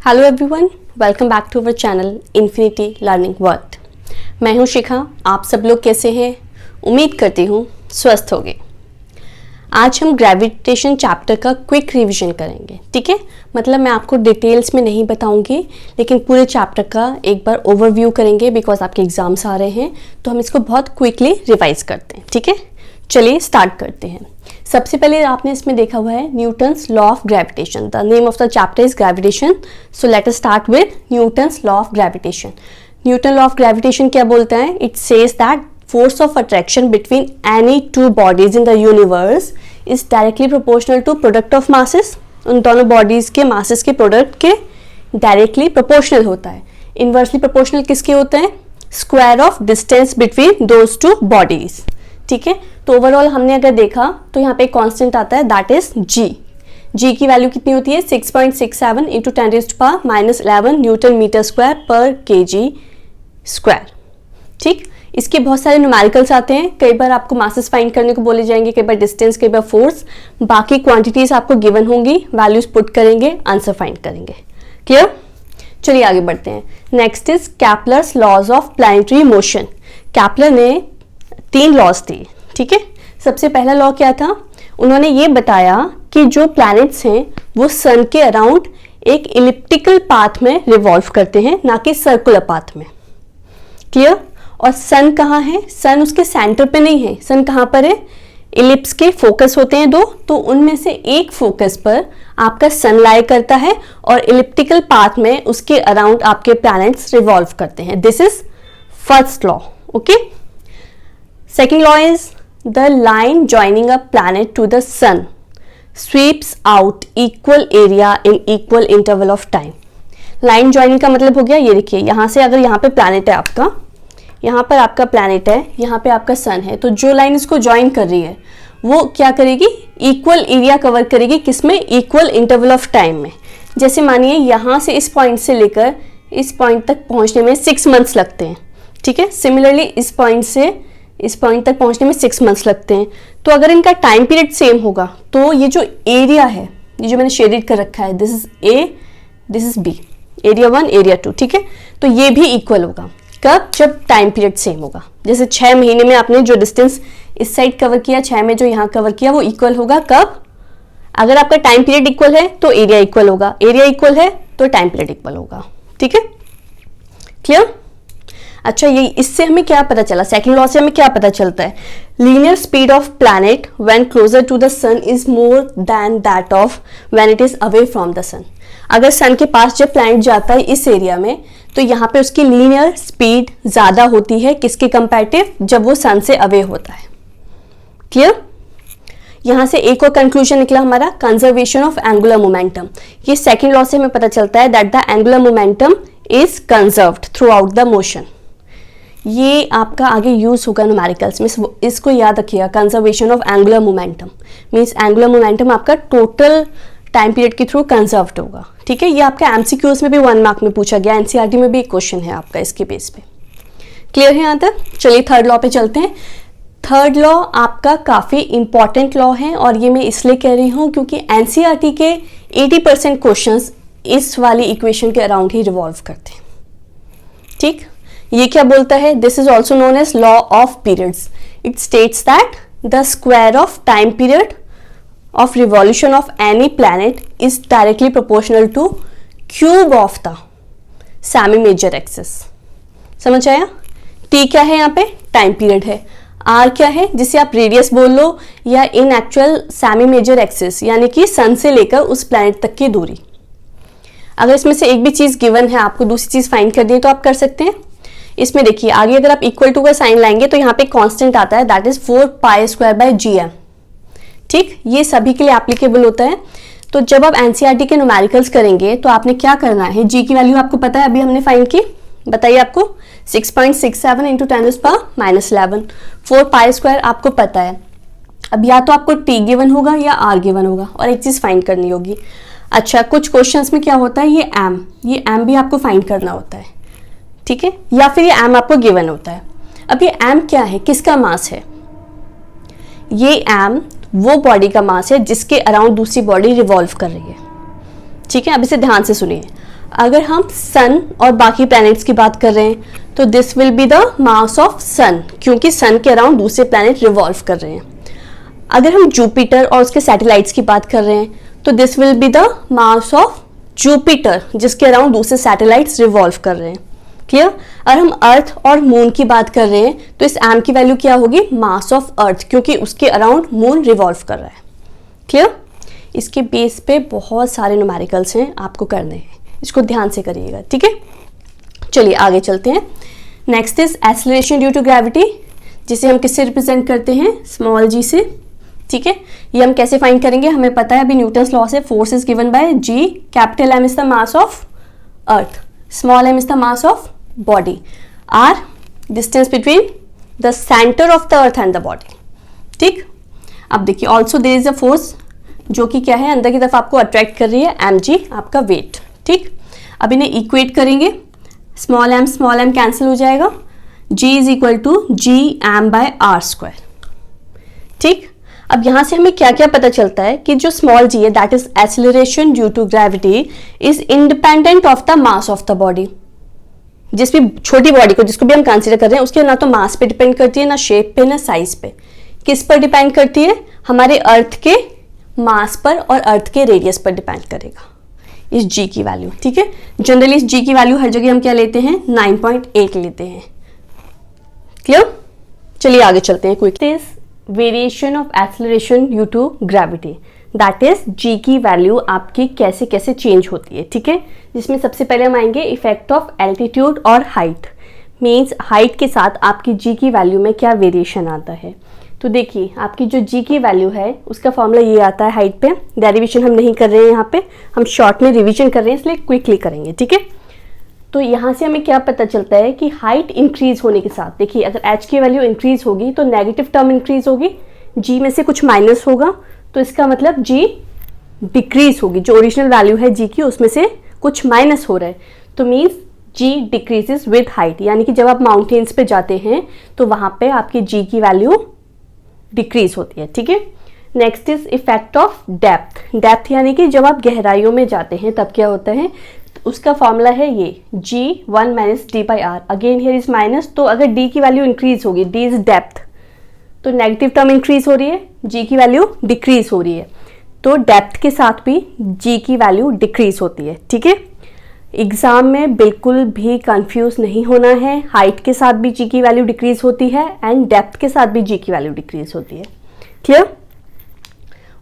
Hello everyone, welcome back to our channel infinity learning world. मैं हूं शिखा। आप सब लोग कैसे हैं? उम्मीद करती हूं स्वस्थ होंगे। आज हम ग्रेविटेशन चैप्टर का क्विक रिवीजन करेंगे। ठीक है, मतलब मैं आपको डिटेल्स में नहीं बताऊंगी, लेकिन पूरे चैप्टर का एक बार ओवरव्यू करेंगे बिकॉज आपके एग्जाम्स आ रहे हैं, तो हम इसको बहुत क्विकली रिवाइज करते हैं। ठीक है, चलिए स्टार्ट करते हैं। सबसे पहले आपने इसमें देखा हुआ है Newton's law of gravitation. The name of the chapter is gravitation. So let us start with Newton's law of gravitation. Newton law of gravitation क्या बोलता है? It says that force of attraction between any two bodies in the universe is directly proportional to product of masses। उन दोनों bodies के masses के product के directly proportional होता है। inversely proportional किसके होते हैं? square of distance between those two bodies। ठीक है, तो ओवरऑल हमने अगर देखा तो यहाँ पे एक कांस्टेंट आता है दैट इज g। g की वैल्यू कितनी होती है? 6.67 इंटू 10⁻⁻11 न्यूटन मीटर स्क्वायर पर kg स्क्वायर। ठीक, इसके बहुत सारे न्यूमेरिकल्स आते हैं। कई बार आपको मासेस फाइंड करने को बोले जाएंगे, कई बार डिस्टेंस, कई बार फोर्स। बाकी क्वांटिटीज आपको गिवन होंगी, वैल्यूज पुट करेंगे, आंसर फाइंड करेंगे। क्लियर? चलिए आगे बढ़ते हैं। Next is Kepler's laws of planetary motion. Kepler ने 3 लॉज दिए। ठीक है, सबसे पहला लॉ क्या था? उन्होंने ये बताया कि जो प्लैनेट्स हैं वो सन के अराउंड एक इलिप्टिकल पाथ में रिवॉल्व करते हैं, ना कि सर्कुलर पाथ में। क्लियर? और सन कहाँ है? सन उसके सेंटर पे नहीं है। सन कहाँ पर है? इलिप्स के फोकस होते हैं 2, तो उनमें से एक फोकस पर आपका सन लाई करता है और इलिप्टिकल पाथ में उसके अराउंड आपके प्लैनेट्स रिवॉल्व करते हैं। This is first law. Okay, second law is the line joining a planet to the sun sweeps out equal area in equal interval of time. Line joining का मतलब हो गया, ये देखिए यहाँ से अगर यहाँ पे प्लैनेट है आपका, यहाँ पर आपका प्लैनेट है, यहाँ पे आपका सन है, तो जो लाइन इसको ज्वाइन कर रही है वो क्या करेगी? इक्वल एरिया कवर करेगी। किसमें? इक्वल इंटरवल ऑफ टाइम में। जैसे मानिए यहाँ से इस पॉइंट से लेकर इस पॉइंट तक पहुँचने में 6 मंथ्स लगते हैं। ठीक है, सिमिलरली इस पॉइंट से इस पॉइंट तक पहुँचने में 6 मंथ्स लगते हैं। तो अगर इनका टाइम पीरियड सेम होगा तो ये जो एरिया है, ये जो मैंने शेडेड कर रखा है, this is A, this is B, area 1 area 2। ठीक है, तो ये भी इक्वल होगा। कब? जब टाइम पीरियड सेम होगा। जैसे 6 महीने में आपने जो डिस्टेंस इस साइड कवर किया, 6 में जो यहाँ कवर किया, वो इक्वल होगा। कब? अगर आपका टाइम पीरियड इक्वल है तो एरिया इक्वल होगा, एरिया इक्वल है तो टाइम पीरियड इक्वल होगा। ठीक है, क्लियर? अच्छा, ये इससे हमें क्या पता चला? सेकंड लॉ से हमें क्या पता चलता है? Linear speed of planet when closer to the sun is more than that of when it is away from the sun. अगर सन के पास जब प्लैनेट जाता है इस एरिया में, तो यहाँ पे उसकी लीनियर स्पीड ज्यादा होती है। किसके कंपैरेटिव? जब वो सन से अवे होता है। क्लियर? यहाँ से एक और कंक्लूजन निकला हमारा, कंजर्वेशन ऑफ एंगुलर मोमेंटम। ये सेकंड लॉ से हमें पता चलता है that the angular momentum is conserved through out the motion. ये आपका आगे यूज होगा न्यूमेरिकल्स में, इसको याद रखिएगा। Conservation of angular momentum means angular momentum आपका टोटल टाइम पीरियड के थ्रू कंजर्व्ड होगा। ठीक है, ये आपका एमसीक्यूज में भी 1 मार्क में पूछा गया, एनसीईआरटी में भी एक क्वेश्चन है आपका इसके बेस पे। क्लियर है यहाँ तक? चलिए थर्ड लॉ पे चलते हैं। थर्ड लॉ आपका काफी इंपॉर्टेंट लॉ है, और ये मैं इसलिए कह रही हूँ क्योंकि एनसीईआरटी के 80% क्वेश्चंस इस वाली इक्वेशन के अराउंड ही रिवॉल्व करते हैं। ठीक, ये क्या बोलता है? This is also known as law of periods. It states that the square of time period of revolution of any planet is directly proportional to cube of the semi major axis। समझ आया? T क्या है यहाँ पे? Time period है। R क्या है? जिसे आप रेडियस बोल लो, या in actual semi major axis, यानी कि सन से लेकर उस प्लैनेट तक की दूरी। अगर इसमें से एक भी चीज गिवन है, आपको दूसरी चीज फाइंड करनी है, तो आप कर सकते हैं। इसमें देखिए आगे अगर आप इक्वल टू का साइन लाएंगे तो यहाँ पे कांस्टेंट आता है दैट इज 4π² ठीक, ये सभी के लिए एप्लीकेबल होता है। तो जब आप एनसीईआरटी के न्यूमेरिकल्स करेंगे तो आपने क्या करना है? जी की वैल्यू आपको पता है, अभी हमने फाइंड की, बताइए आपको 6.67 इंटू 10⁻11। 4π² आपको पता है। अब या तो आपको टी गिवन होगा या आर गिवन होगा, और एक चीज फाइंड करनी होगी। अच्छा, कुछ क्वेश्चंस में क्या होता है, ये एम भी आपको फाइंड करना होता है। ठीक है, या फिर ये एम आपको गिवन होता है। अब ये एम क्या है? किसका मास है? ये एम वो बॉडी का मास है जिसके अराउंड दूसरी बॉडी रिवॉल्व कर रही है। ठीक है, अब इसे ध्यान से सुनिए। अगर हम सन और बाकी प्लैनेट्स की बात कर रहे हैं तो this will be the mass of sun, क्योंकि सन के अराउंड दूसरे प्लैनेट रिवॉल्व कर रहे हैं। अगर हम जुपिटर और उसके सैटेलाइट्स की बात कर रहे हैं तो this will be the mass of Jupiter, जिसके अराउंड दूसरे सैटेलाइट्स रिवॉल्व कर रहे हैं। क्लियर? अगर हम अर्थ और मून की बात कर रहे हैं तो इस एम की वैल्यू क्या होगी? मास ऑफ अर्थ, क्योंकि उसके अराउंड मून रिवॉल्व कर रहा है। क्लियर? इसके बेस पे बहुत सारे न्यूमेरिकल्स हैं, आपको करने हैं, इसको ध्यान से करिएगा। ठीक है, चलिए आगे चलते हैं। Next is acceleration due to gravity, जिसे हम किससे रिप्रेजेंट करते हैं? स्मॉल जी से। ठीक है, ये हम कैसे फाइंड करेंगे? हमें पता है अभी न्यूटन्स लॉ से force is given by G, capital M is the mass of earth, small M is the mass of body, R distance between the centre of the earth and the body. ठीक, अब देखिए also there is a force जो कि क्या है, अंदर की तरफ आपको अट्रैक्ट कर रही है, एम जी आपका वेट। ठीक, अब इन्हें इक्वेट करेंगे, स्मॉल एम कैंसिल हो जाएगा, g is equal to G M by R square. ठीक, अब यहां से हमें क्या क्या पता चलता है कि जो स्मॉल g है that is acceleration due to gravity is independent of the mass of the body. जिस भी छोटी बॉडी को जिसको भी हम कंसीडर कर रहे हैं उसके ना तो मास पे डिपेंड करती है, ना शेप पे, ना साइज पे। किस पर डिपेंड करती है? हमारे अर्थ के मास पर और अर्थ के रेडियस पर डिपेंड करेगा इस g की वैल्यू। ठीक है, जनरली इस g की वैल्यू हर जगह हम क्या लेते हैं? 9.8 लेते हैं। क्लियर? चलिए आगे चलते हैं। Quick is variation of acceleration due to gravity, that is g की वैल्यू आपकी कैसे कैसे चेंज होती है। ठीक है, जिसमें सबसे पहले हम आएंगे इफेक्ट ऑफ एल्टीट्यूड और हाइट, मीन्स हाइट के साथ आपकी g की वैल्यू में क्या वेरिएशन आता है। तो देखिए आपकी जो g की वैल्यू है उसका फॉर्मूला ये आता है हाइट पे। डेरिवेशन हम नहीं कर रहे हैं यहाँ पे, हम शॉर्ट में रिवीजन कर रहे हैं इसलिए क्विकली करेंगे। ठीक है, तो यहाँ से हमें क्या पता चलता है कि हाइट इंक्रीज होने के साथ, देखिए अगर h की वैल्यू इंक्रीज होगी तो नेगेटिव टर्म इंक्रीज होगी, g में से कुछ माइनस होगा तो इसका मतलब g डिक्रीज होगी, जो ओरिजिनल वैल्यू है g की उसमें से कुछ माइनस हो रहा है, तो means g decreases with height. यानी कि जब आप माउंटेन्स पे जाते हैं तो वहाँ पे आपकी g की वैल्यू डिक्रीज होती है। ठीक है, next is effect of depth. Depth यानी कि जब आप गहराइयों में जाते हैं तब क्या होता है, तो उसका फॉर्मूला है ये g1 minus D by R, again here is minus, तो अगर d की वैल्यू इंक्रीज होगी, d इज डेप्थ, तो नेगेटिव टर्म इंक्रीज हो रही है, g की वैल्यू डिक्रीज हो रही है, तो डेप्थ के साथ भी g की वैल्यू डिक्रीज होती है। ठीक है, एग्जाम में बिल्कुल भी कंफ्यूज नहीं होना है, हाइट के साथ भी g की वैल्यू डिक्रीज होती है एंड डेप्थ के साथ भी g की वैल्यू डिक्रीज होती है। क्लियर?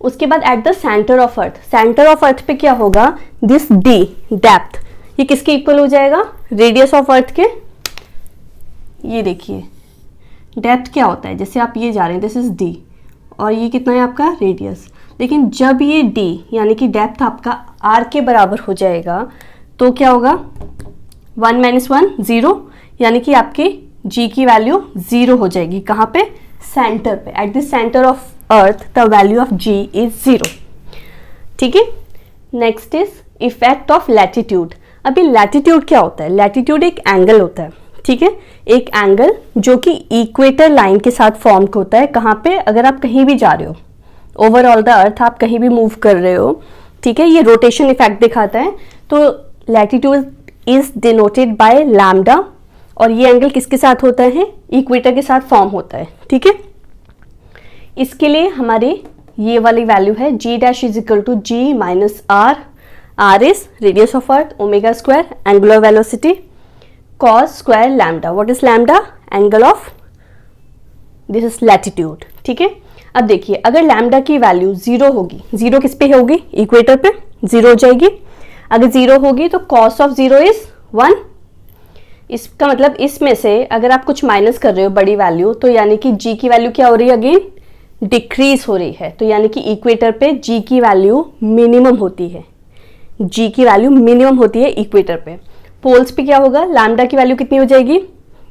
उसके बाद at the centre of earth, centre of earth पे क्या होगा, दिस d डेप्थ, ये किसके इक्वल हो जाएगा? रेडियस ऑफ अर्थ के। ये देखिए डेप्थ क्या होता है, जैसे आप ये जा रहे हैं दिस इज d और ये कितना है आपका रेडियस, लेकिन जब ये d यानी कि डेप्थ आपका r के बराबर हो जाएगा तो क्या होगा, 1 माइनस 1 0, यानी कि आपके g की वैल्यू 0 हो जाएगी। कहाँ पे? सेंटर पे, at the centre of earth the value of g is 0। ठीक है, next is effect of latitude. अभी लैटिट्यूड क्या होता है? लैटिट्यूड एक एंगल होता है। ठीक है, एक एंगल जो कि इक्वेटर लाइन के साथ फॉर्म होता है। कहाँ पे? अगर आप कहीं भी जा रहे हो, ओवरऑल द अर्थ आप कहीं भी मूव कर रहे हो, ठीक है, ये रोटेशन इफेक्ट दिखाता है, तो latitude is denoted by lambda, और ये एंगल किसके साथ होता है? इक्वेटर के साथ फॉर्म होता है। ठीक है, इसके लिए हमारी ये वाली वैल्यू है g dash is equal to g minus R, R is radius of earth, omega square angular velocity, cos square lambda. What is lambda? Angle of, this is latitude. ठीक है, अब देखिए अगर लैम्डा की वैल्यू 0 होगी, 0 किस पे होगी? इक्वेटर पे 0 हो जाएगी। अगर 0 होगी तो कॉस ऑफ 0 इज 1। इसका मतलब इसमें से अगर आप कुछ माइनस कर रहे हो बड़ी वैल्यू, तो यानी कि g की वैल्यू क्या हो रही है? अगेन डिक्रीज हो रही है, तो यानी कि इक्वेटर पे g की वैल्यू मिनिमम होती है, g की वैल्यू मिनिमम होती है इक्वेटर पे। पोल्स पे क्या होगा? लैम्डा की वैल्यू कितनी हो जाएगी?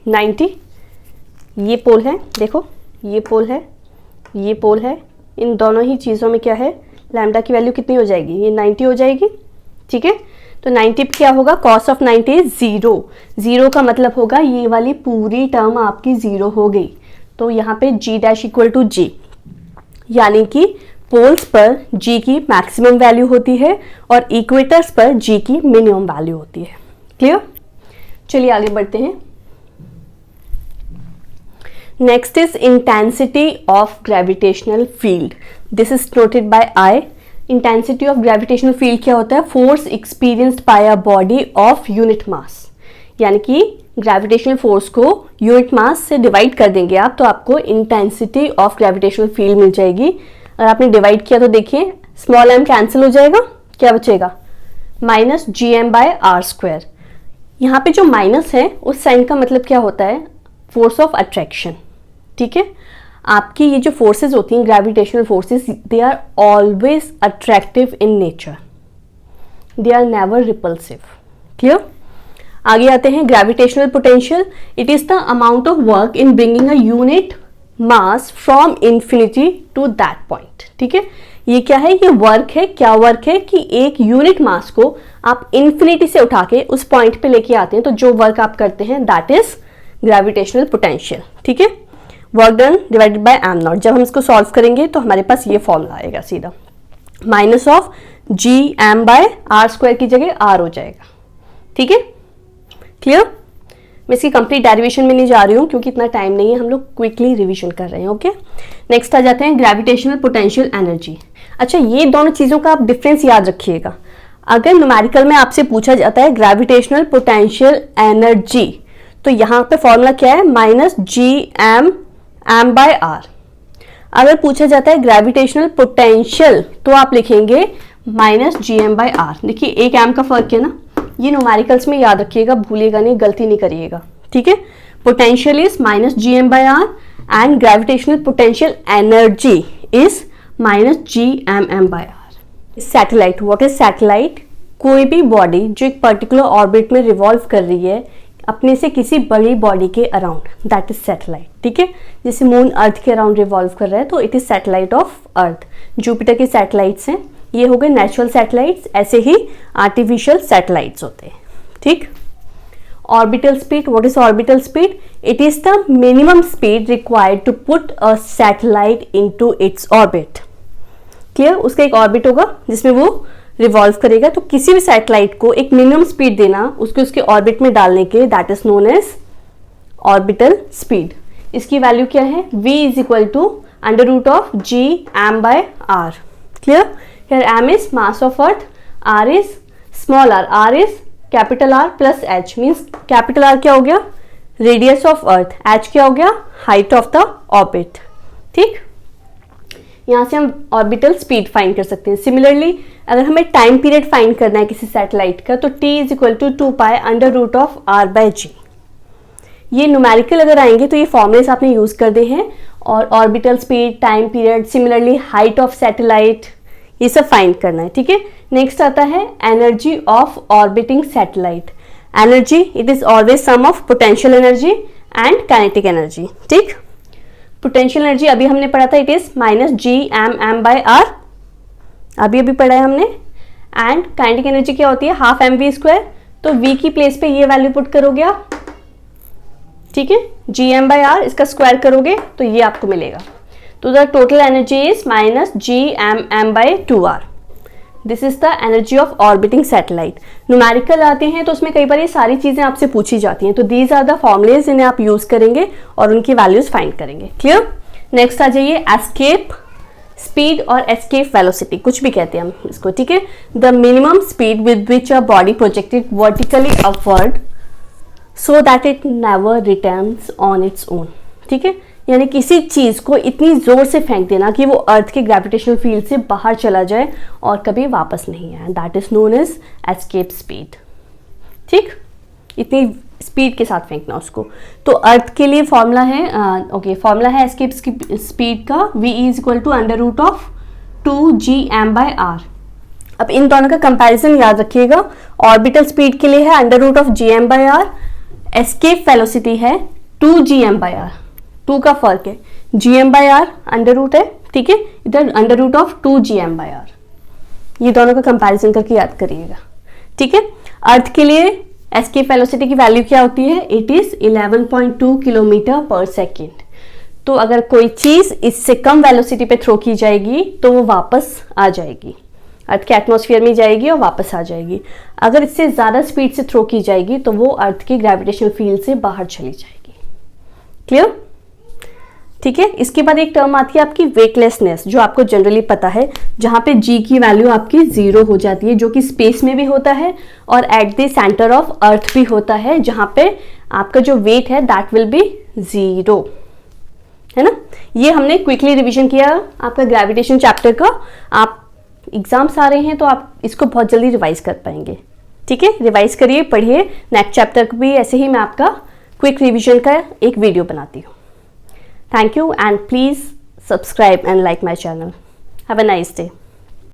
90। ये पोल है, देखो ये पोल है, ये पोल है, इन दोनों ही चीज़ों में क्या है? लैम्डा की वैल्यू कितनी हो जाएगी? ये 90 हो जाएगी। ठीक है, तो 90 पे क्या होगा? Cos of 90 is 0। 0 का मतलब होगा ये वाली पूरी टर्म आपकी 0 हो गई, तो यहाँ पे g dash equal to g, यानी कि पोल्स पर g की मैक्सिमम वैल्यू होती है और इक्वेटर्स पर g की मिनिमम वैल्यू होती है। क्लियर? चलिए आगे बढ़ते हैं। Next is intensity of gravitational field. This is noted bye I. Intensity of gravitational field क्या होता है? Force experienced bye a body of unit mass. यानी कि ग्रेविटेशनल फोर्स को यूनिट मास से डिवाइड कर देंगे आप, तो आपको इंटेंसिटी ऑफ ग्रेविटेशनल फील्ड मिल जाएगी। अगर आपने डिवाइड किया तो देखिए स्मॉल m कैंसिल हो जाएगा, क्या बचेगा? Minus gm/r²। यहाँ पे जो माइनस है उस साइन का मतलब क्या होता है? Force of attraction. ठीक है, आपकी ये जो फोर्सेस होती हैं gravitational forces, they are always attractive in nature, they are never repulsive. Clear? आगे आते हैं gravitational potential. It is the amount of work in bringing a unit mass from infinity to that point. ठीक है, ये क्या है? ये work है। क्या वर्क है? कि एक यूनिट मास को आप इंफिनिटी से उठा के उस पॉइंट पे लेके आते हैं, तो जो वर्क आप करते हैं दैट इज ग्रेविटेशनल पोटेंशियल। ठीक है, work done divided by m0। जब हम इसको सॉल्व करेंगे तो हमारे पास ये फॉर्मूला आएगा सीधा, माइनस ऑफ gm/r² की जगह r हो जाएगा। ठीक है, क्लियर? मैं इसकी कंप्लीट डेरिवेशन में नहीं जा रही हूँ क्योंकि इतना टाइम नहीं है, हम लोग क्विकली रिवीजन कर रहे हैं। ओके, नेक्स्ट आ जाते हैं ग्रेविटेशनल पोटेंशियल एनर्जी। अच्छा, ये दोनों चीज़ों का आप डिफरेंस याद रखिएगा। अगर न्यूमेरिकल में आपसे पूछा जाता है ग्रेविटेशनल पोटेंशियल एनर्जी, तो यहाँ पे फॉर्मूला क्या है? Minus gm/r। अगर पूछा जाता है ग्रेविटेशनल पोटेंशियल तो आप लिखेंगे माइनस gm/r। देखिए एक m का फर्क है ना, ये न्यूमेरिकल्स में याद रखिएगा, भूलिएगा नहीं, गलती नहीं करिएगा। ठीक है, potential is minus gm/r and gravitational potential energy is minus gmm/r। Satellite, what is satellite? कोई भी बॉडी जो एक पर्टिकुलर ऑर्बिट में रिवॉल्व कर रही है अपने से किसी बड़ी बॉडी के अराउंड, दैट इज सैटेलाइट। ठीक है, जैसे मून अर्थ के अराउंड रिवॉल्व कर रहा है तो it is satellite of earth. Jupiter के सैटेलाइट्स हैं, ये हो गए नेचुरल सैटेलाइट्स, ऐसे ही आर्टिफिशियल सैटेलाइट्स होते हैं। ठीक, orbital speed, what is orbital speed? It is the minimum speed required to put a satellite into its orbit. Clear? उसका एक ऑर्बिट होगा जिसमें वो रिवॉल्व करेगा, तो किसी भी सैटेलाइट को एक मिनिमम स्पीड देना उसको उसके ऑर्बिट में डालने के, that is known as orbital speed. इसकी वैल्यू क्या है? v is equal to √of gm/r। Clear? Here m is mass of earth, r is small r is capital R plus h, means capital R क्या हो गया? radius of earth, h क्या हो गया? height of the orbit। ठीक, यहाँ से हम ऑर्बिटल स्पीड फाइंड कर सकते हैं। सिमिलरली अगर हमें टाइम पीरियड फाइंड करना है किसी सैटेलाइट का, तो t is equal to 2π √of r/g। ये न्यूमेरिकल अगर आएंगे तो ये फॉर्मूलेस आपने यूज कर दे हैं, और orbital speed, time period, similarly height of satellite, ये सब फाइंड करना है। ठीक है, नेक्स्ट आता है energy of orbiting satellite. Energy, it is always sum of potential energy and kinetic energy. ठीक, पोटेंशियल एनर्जी अभी हमने पढ़ा था, इट इज माइनस gmm/r, अभी पढ़ा है हमने। एंड काइनेटिक एनर्जी क्या होती है? Half mv²। तो v की प्लेस पे ये वैल्यू पुट करोगे आप। ठीक है, gm/r इसका स्क्वायर करोगे तो ये आपको मिलेगा। तो the total energy is minus gmm/2r। This is the energy of orbiting satellite. Numerical आते हैं तो उसमें कई बार ये सारी चीजें आपसे पूछी जाती हैं, तो दीज आर द फॉर्मुलेज, इन्हें आप यूज करेंगे और उनकी वैल्यूज फाइंड करेंगे। क्लियर? नेक्स्ट आ जाइए एस्केप स्पीड और एस्केप वेलोसिटी, कुछ भी कहते हैं हम इसको। ठीक है, the minimum speed with which a body projected vertically upward so that it never returns on its own. ठीक है, यानी किसी चीज को इतनी जोर से फेंक देना कि वो अर्थ के ग्रेविटेशनल फील्ड से बाहर चला जाए और कभी वापस नहीं आए, that is known as escape speed. ठीक, इतनी स्पीड के साथ फेंकना उसको। तो अर्थ के लिए फॉर्मूला है फॉर्मूला है एस्केप स्पीड का, v is equal to √of 2gm/r। अब इन दोनों का कंपैरिजन याद रखिएगा। ऑर्बिटल स्पीड के लिए है √of gm/r, एस्केप वेलोसिटी है 2gm/r। 2 का फर्क है, gm/r √ है। ठीक है, इधर √of 2gm/r, ये दोनों का कंपैरिजन करके याद करिएगा। ठीक है, अर्थ के लिए एस्केप वेलोसिटी की वैल्यू क्या होती है? इट इज 11.2 किलोमीटर पर सेकेंड। तो अगर कोई चीज़ इससे कम वेलोसिटी पे थ्रो की जाएगी तो वो वापस आ जाएगी, अर्थ के एटमॉस्फेयर में जाएगी और वापस आ जाएगी। अगर इससे ज़्यादा स्पीड से थ्रो की जाएगी तो वो अर्थ की ग्रेविटेशनल फील्ड से बाहर चली जाएगी। क्लियर? ठीक है। इसके बाद एक टर्म आती है आपकी वेटलेसनेस, जो आपको जनरली पता है, जहाँ पे जी की वैल्यू आपकी 0 हो जाती है, जो कि स्पेस में भी होता है और at the centre of earth भी होता है, जहाँ पे आपका जो वेट है दैट विल बी 0, है ना। ये हमने क्विकली रिवीजन किया आपका ग्रेविटेशन चैप्टर का। आप एग्जाम्स आ रहे हैं तो आप इसको बहुत जल्दी रिवाइज कर पाएंगे। ठीक है, रिवाइज करिए, पढ़िए। नेक्स्ट चैप्टर को भी ऐसे ही मैं आपका क्विक रिवीजन का एक वीडियो बनाती हूँ। Thank you and please subscribe and like my channel. Have a nice day.